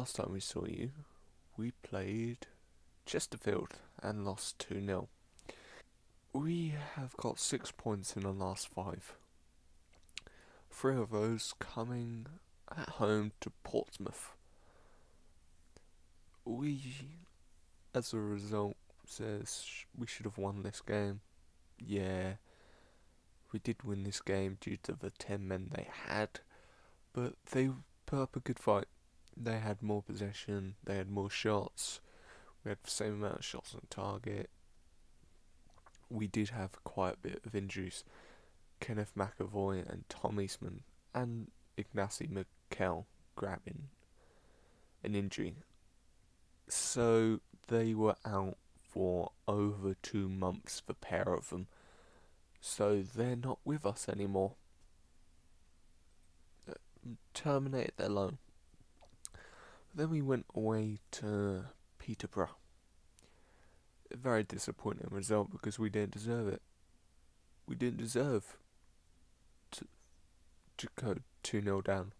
last time we saw you, we played Chesterfield and lost 2-0. We have got 6 points in the last 5. 3 of those coming at home to Portsmouth. We, as a result, says we should have won this game. Yeah, we did win this game due to the 10 men they had, but they put up a good fight. They had more possession, they had more shots, we had the same amount of shots on target. We did have quite a bit of injuries. Kenneth McAvoy and Tom Eastman and Ignacy Mikel grabbing an injury. So they were out for over 2 months, the pair of them. So they're not with us anymore. Terminated their loan. Then we went away to Peterborough. A very disappointing result because we didn't deserve it. We didn't deserve to go 2-0 down.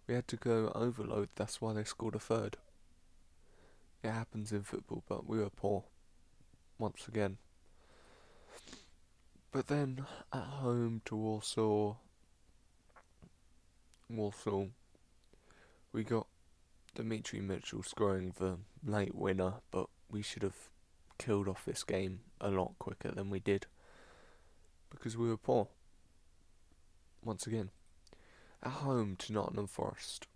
We had to go overload, that's why they scored a third. It happens in football, but we were poor. Once again. But then, at home to Warsaw, we got Dimitri Mitchell scoring the late winner, but we should have killed off this game a lot quicker than we did. Because we were poor. Once again. At home to Nottingham Forest.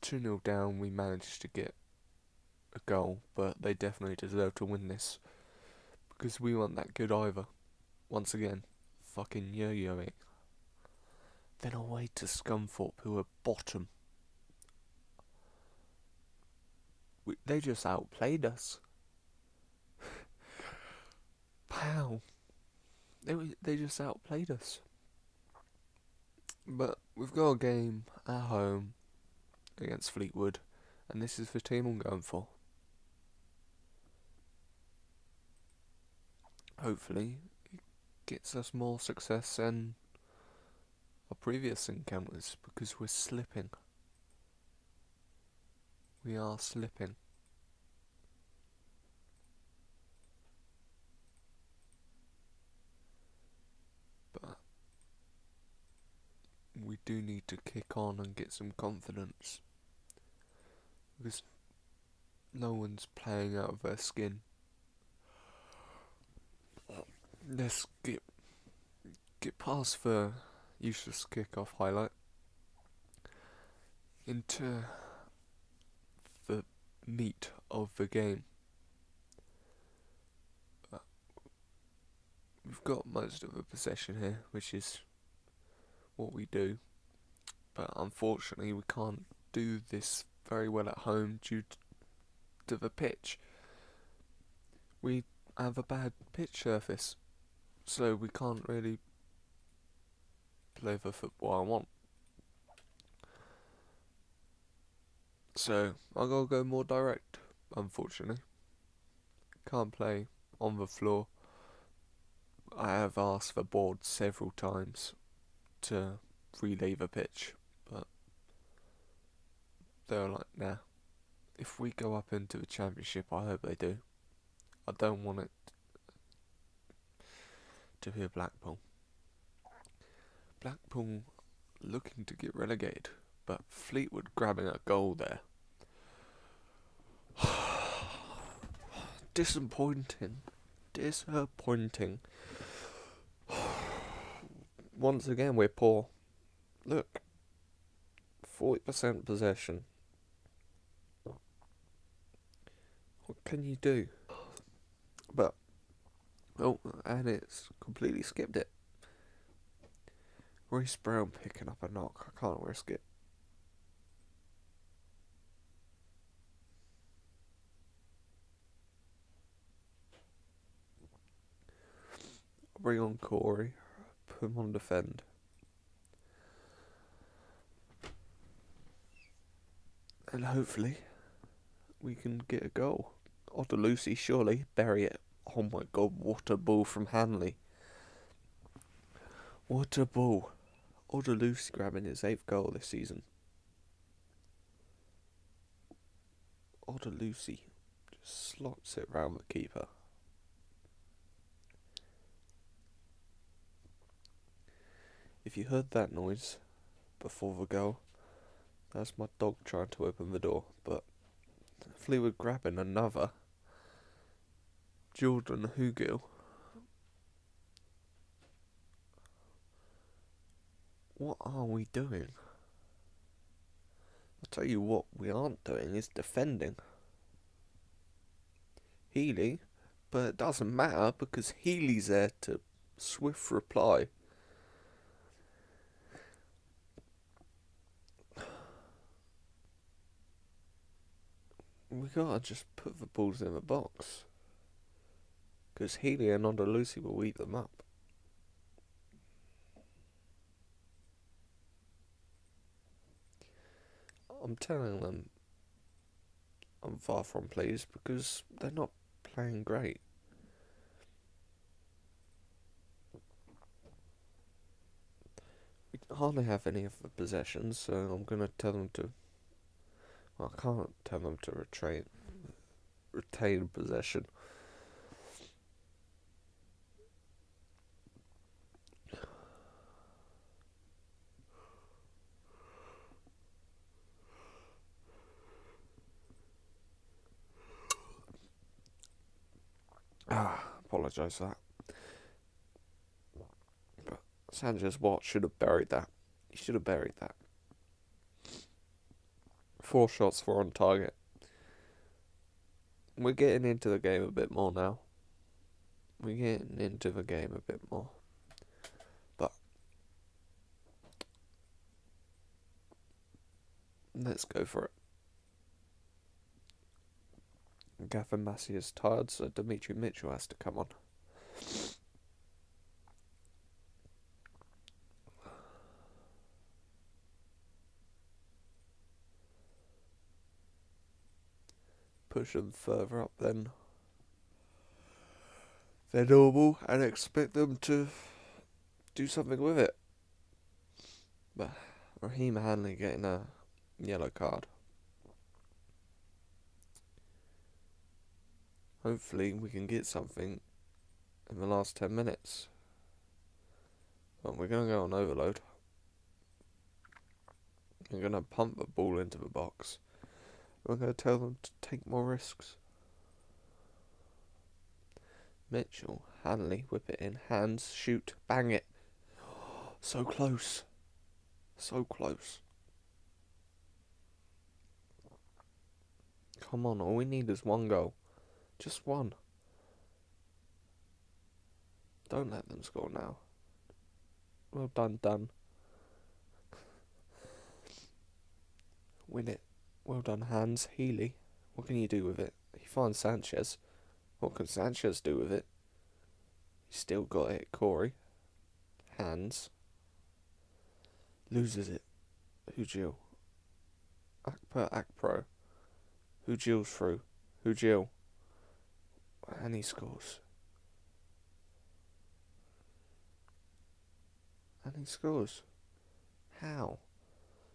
2-0 down, we managed to get a goal, but they definitely deserve to win this. Because we weren't that good either. Once again, fucking yo-yoing. Then away to Scunthorpe, who were bottom. They just outplayed us. Wow. They just outplayed us. But we've got a game at home against Fleetwood, and this is the team I'm going for. Hopefully, it gets us more success than our previous encounters, because we're slipping. We are slipping. But we do need to kick on and get some confidence. Because no one's playing out of their skin. Let's get past the useless kickoff highlight into the meat of the game. We've got most of the possession here, which is what we do, but unfortunately we can't do this very well at home due to the pitch. We have a bad pitch surface, so we can't really play the football I want. So I gotta go more direct, unfortunately. Can't play on the floor. I have asked the board several times to relay the pitch, but they're like, nah. If we go up into the championship, I hope they do. I don't want it to be a Blackpool. Blackpool looking to get relegated, but Fleetwood grabbing a goal there. Disappointing. Once again, we're poor. Look, 40% possession. What can you do? But, oh, and it's completely skipped it. Reece Brown picking up a knock. I can't risk it. Bring on Corey. Put him on defend. And hopefully we can get a goal. Lucy, surely. Bury it. Oh my god, what a ball from Hanley. What a ball. Lucy grabbing his 8th goal this season. Odd Lucy just slots it round the keeper. If you heard that noise before the goal, that's my dog trying to open the door, but Fleetwood grabbing another. Jordan Hugill. What are we doing? I'll tell you what we aren't doing is defending. Healy, but it doesn't matter because Healy's there to swift reply. We gotta just put the balls in the box. Because Healy and Onda Lucy will eat them up. I'm telling them I'm far from pleased because they're not playing great. We hardly have any of the possessions, so I'm gonna tell them to. Well, I can't tell them to retain possession. Apologise for that. But Sanchez Watt should have buried that. He should have buried that. 4 shots, 4 on target. We're getting into the game a bit more now. We're getting into the game a bit more. But let's go for it. Gavin Massey is tired, so Dimitri Mitchell has to come on. Push them further up than they're normal and expect them to do something with it. But Raheem Hanley getting a yellow card. Hopefully we can get something in the last 10 minutes. Well, we're going to go on overload. We're going to pump the ball into the box. We're going to tell them to take more risks. Mitchell, Hanley, whip it in, hands, shoot, bang it. So close. So close. Come on, all we need is 1 goal. Just 1. Don't let them score now. Well done, done. Win it. Well done, Hans. Healy. What can you do with it? He finds Sanchez. What can Sanchez do with it? He's still got it. Corey. Hands. Loses it. Hugill. Akpro. Hugill's through. Hugill. And he scores. And he scores. How?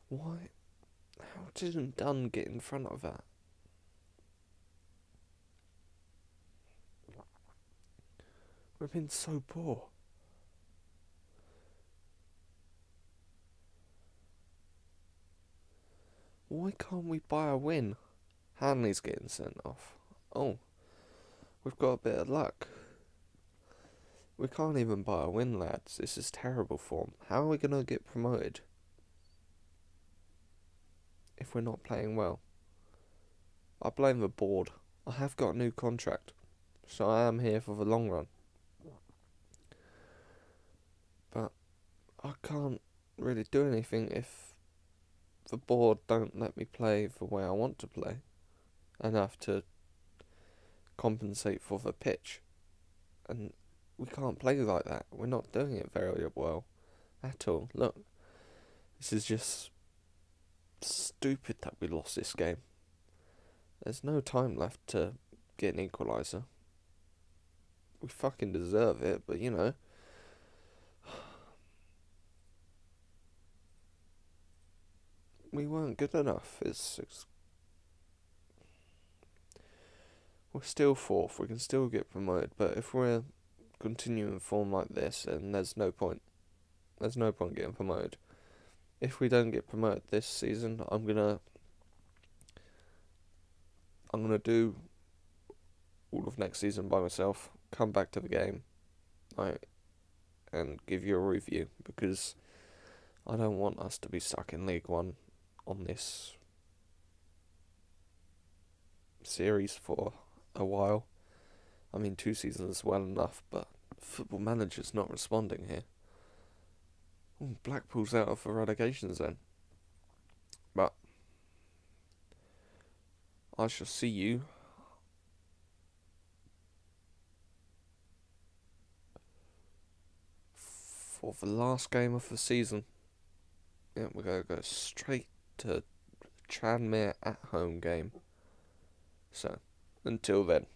Why? How didn't Dunn get in front of that? We've been so poor. Why can't we buy a win? Hanley's getting sent off. Oh, we've got a bit of luck. We can't even buy a win, lads. This is terrible form. How are we going to get promoted if we're not playing well? I blame the board. I have got a new contract, so I am here for the long run. But I can't really do anything if the board don't let me play the way I want to play. Enough to compensate for the pitch. And we can't play like that. We're not doing it very well at all. Look, this is just stupid that we lost this game. There's no time left to get an equaliser. We fucking deserve it, but you know. We weren't good enough. It's we're still fourth. We can still get promoted, but if we're continuing form like this, then there's no point. There's no point getting promoted. If we don't get promoted this season, I'm gonna do all of next season by myself. Come back to the game, like, and give you a review, because I don't want us to be stuck in League One on this series for a while. I mean, 2 seasons is well enough, but Football Manager's not responding here. Ooh, Blackpool's out of the relegation zone. But I shall see you for the last game of the season. Yeah, we're going to go straight to Tranmere at home game. So, until then.